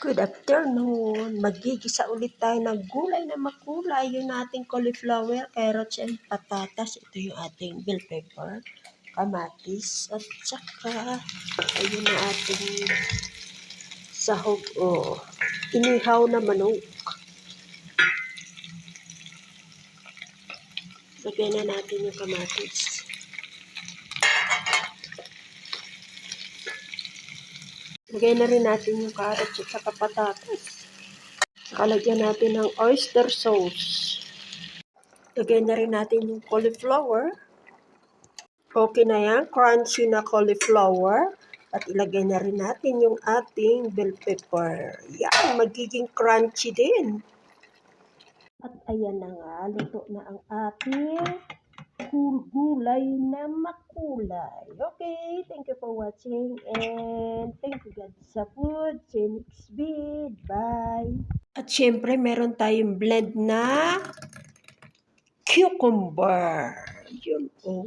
Good afternoon! Magigisa ulit tayo ng gulay na makulay. Yung ating cauliflower, carrots, and patatas. Ito yung ating bell pepper, kamatis, at saka ayun na ating sahog o inihaw na manok. Lagyan na natin yung kamatis. Lagyan na rin natin yung carrots at saka patatas. Kalagyan natin ng oyster sauce. Lagyan na rin natin yung cauliflower. Okay na yan, crunchy na cauliflower. At ilagay na rin natin yung ating bell pepper. Yan, magiging crunchy din. At ayan na nga, luto na ang ating gulay na makulay. Okay, thank you for watching and thank you God sa food. See you next video. Bye! At syempre, meron tayong blend na cucumber. Yun, oh.